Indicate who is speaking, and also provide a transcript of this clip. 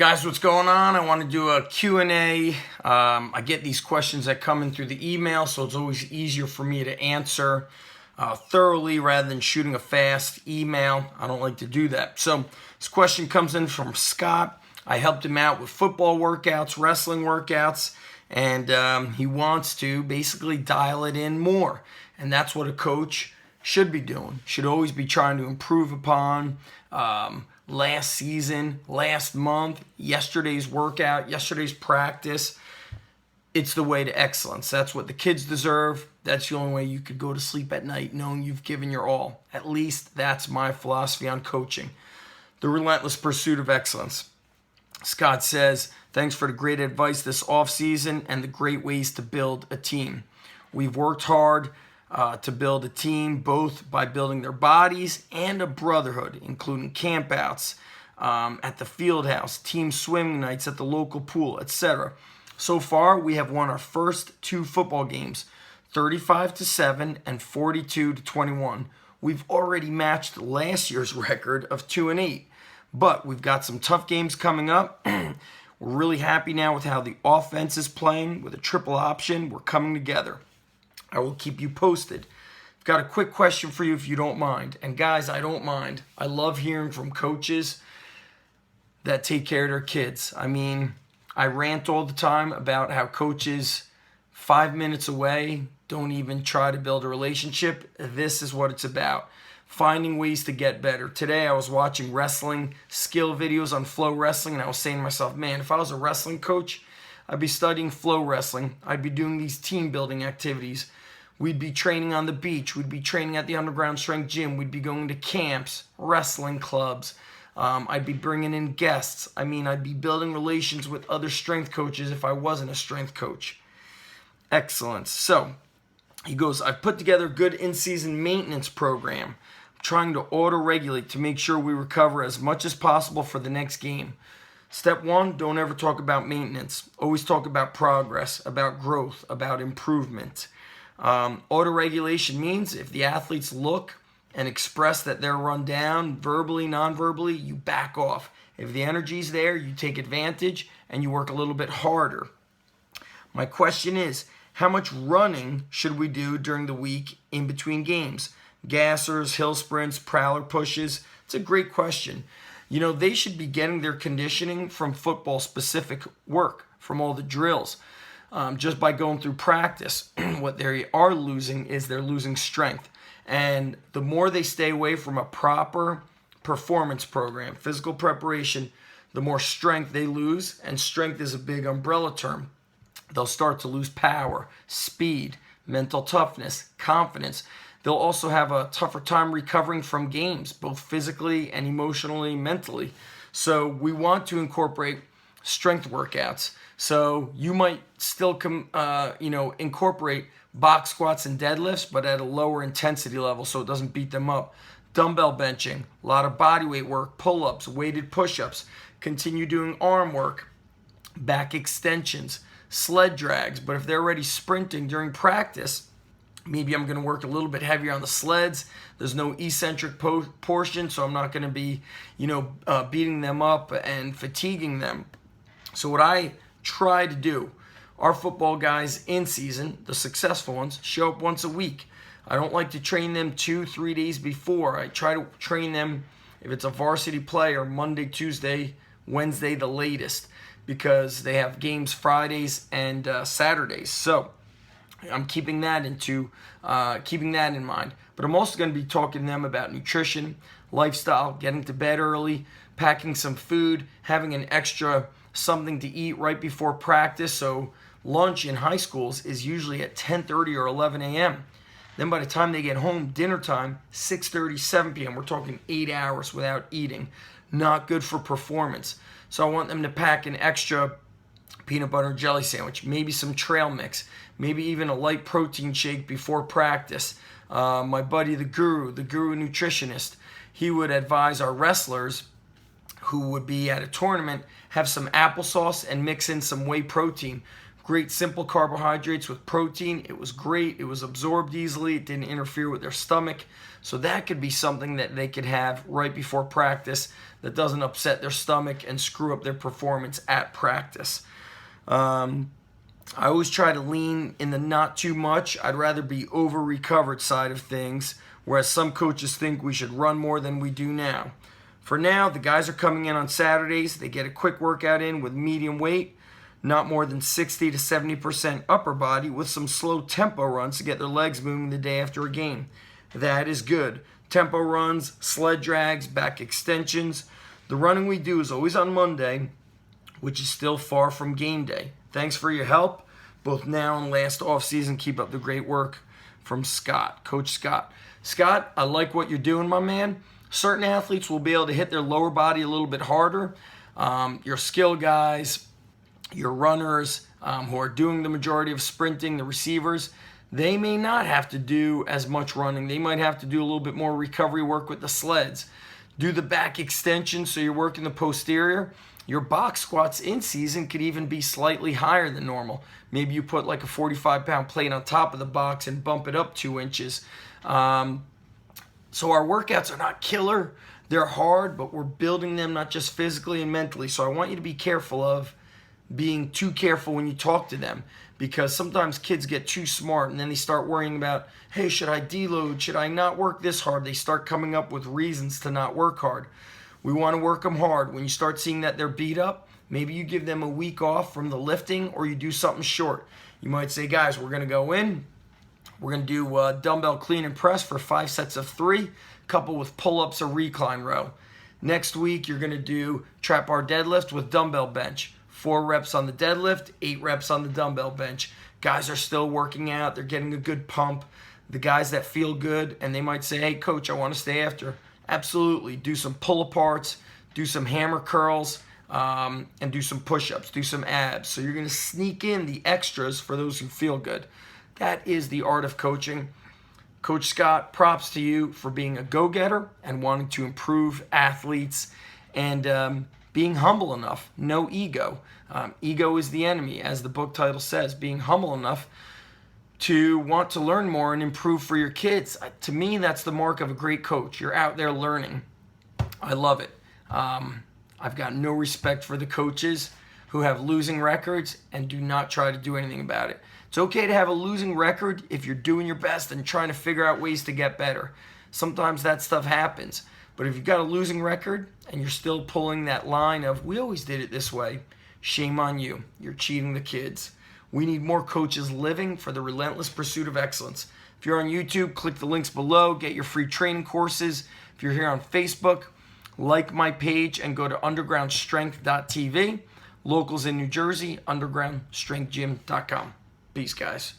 Speaker 1: Guys, what's going on? I want to do a Q&A. I get these questions that come in through the email, so it's always easier for me to answer thoroughly rather than shooting a fast email. I don't like to do that. So this question comes in from Scott. I helped him out with football workouts, wrestling workouts, and he wants to basically dial it in more. And that's what a coach should be doing. Should always be trying to improve upon last season, last month, yesterday's workout, yesterday's practice. It's the way to excellence. That's what the kids deserve. That's the only way you could go to sleep at night knowing you've given your all. At least that's my philosophy on coaching. The relentless pursuit of excellence. Scott says, thanks for the great advice this offseason and the great ways to build a team. We've worked hard to build a team, both by building their bodies and a brotherhood, including campouts at the field house, team swimming nights at the local pool, etc. So far, we have won our first 2 football games, 35-7 and 42-21. We've already matched last year's record of 2-8, but we've got some tough games coming up. We're really happy now with how the offense is playing with a triple option. We're coming together. I will keep you posted. I've got a quick question for you if you don't mind. And guys, I don't mind. I love hearing from coaches that take care of their kids. I mean, I rant all the time about how coaches 5 minutes away don't even try to build a relationship. This is what it's about. Finding ways to get better. Today I was watching wrestling skill videos on Flow Wrestling, and I was saying to myself, man, if I was a wrestling coach, I'd be studying flow wrestling. I'd be doing these team building activities. We'd be training on the beach. We'd be training at the underground strength gym. We'd be going to camps, wrestling clubs. I'd be bringing in guests. I mean, I'd be building relations with other strength coaches if I wasn't a strength coach. Excellence. So he goes, I've put together a good in-season maintenance program. I'm trying to auto-regulate to make sure we recover as much as possible for the next game. Step 1, don't ever talk about maintenance. Always talk about progress, about growth, about improvement. Auto-regulation means if the athletes look and express that they're run down, verbally, non-verbally, you back off. If the energy's there, you take advantage and you work a little bit harder. My question is, how much running should we do during the week in between games? Gassers, hill sprints, prowler pushes? It's a great question. You know, they should be getting their conditioning from football-specific work, from all the drills. Just by going through practice, what they are losing is they're losing strength. And the more they stay away from a proper performance program, physical preparation, the more strength they lose. And strength is a big umbrella term. They'll start to lose power, speed, mental toughness, confidence. They'll also have a tougher time recovering from games, both physically and emotionally, mentally. So we want to incorporate strength workouts. So you might still incorporate box squats and deadlifts, but at a lower intensity level so it doesn't beat them up. Dumbbell benching, a lot of body weight work, pull-ups, weighted push-ups. Continue doing arm work, back extensions, sled drags. But if they're already sprinting during practice, maybe I'm going to work a little bit heavier on the sleds. There's no eccentric portion, so I'm not going to be, beating them up and fatiguing them. So what I try to do, our football guys in season, the successful ones, show up once a week. I don't like to train them 2-3 days before. I try to train them, if it's a varsity player, Monday, Tuesday, Wednesday, the latest, because they have games Fridays and Saturdays. So I'm keeping that in mind. But I'm also going to be talking to them about nutrition, lifestyle, getting to bed early, packing some food, having an extra something to eat right before practice. So lunch in high schools is usually at 10:30 or 11 a.m. Then by the time they get home, dinner time, 6:30, 7 p.m. We're talking 8 hours without eating. Not good for performance. So I want them to pack an extra peanut butter and jelly sandwich, maybe some trail mix, maybe even a light protein shake before practice. My buddy, the guru nutritionist, he would advise our wrestlers who would be at a tournament, have some applesauce and mix in some whey protein Great simple carbohydrates with protein. It was great. It was absorbed easily. It didn't interfere with their stomach. So that could be something that they could have right before practice that doesn't upset their stomach and screw up their performance at practice. I always try to lean in the not too much. I'd rather be over-recovered side of things, whereas some coaches think we should run more than we do now. For now, the guys are coming in on Saturdays. They get a quick workout in with medium weight, not more than 60 to 70% upper body, with some slow tempo runs to get their legs moving the day after a game. That is good. Tempo runs, sled drags, back extensions. The running we do is always on Monday, which is still far from game day. Thanks for your help, both now and last offseason. Keep up the great work. From Scott, Coach Scott. Scott, I like what you're doing, my man. Certain athletes will be able to hit their lower body a little bit harder. Your skill guys, your runners who are doing the majority of sprinting, the receivers, they may not have to do as much running. They might have to do a little bit more recovery work with the sleds. Do the back extension so you're working the posterior. Your box squats in season could even be slightly higher than normal. Maybe you put like a 45-pound plate on top of the box and bump it up 2 inches. So our workouts are not killer. They're hard, but we're building them not just physically and mentally. So I want you to be careful of being too careful when you talk to them, because sometimes kids get too smart and then they start worrying about, hey, should I deload? Should I not work this hard? They start coming up with reasons to not work hard. We want to work them hard. When you start seeing that they're beat up, maybe you give them a week off from the lifting, or you do something short. You might say, guys, we're going to go in. We're going to do dumbbell clean and press for 5 sets of 3, coupled with pull-ups or recline row. Next week, you're going to do trap bar deadlift with dumbbell bench. 4 reps on the deadlift, 8 reps on the dumbbell bench. Guys are still working out. They're getting a good pump. The guys that feel good, and they might say, hey, coach, I want to stay after. Absolutely. Do some pull-aparts, do some hammer curls, and do some push-ups, do some abs. So you're going to sneak in the extras for those who feel good. That is the art of coaching. Coach Scott, props to you for being a go-getter and wanting to improve athletes and being humble enough. No ego. Ego is the enemy, as the book title says. Being humble enough to want to learn more and improve for your kids. To me, that's the mark of a great coach. You're out there learning. I love it. I've got no respect for the coaches who have losing records and do not try to do anything about it. It's okay to have a losing record if you're doing your best and trying to figure out ways to get better. Sometimes that stuff happens. But if you've got a losing record and you're still pulling that line of, we always did it this way, shame on you. You're cheating the kids. We need more coaches living for the relentless pursuit of excellence. If you're on YouTube, click the links below, get your free training courses. If you're here on Facebook, like my page and go to undergroundstrength.tv. Locals in New Jersey, undergroundstrengthgym.com. Peace, guys.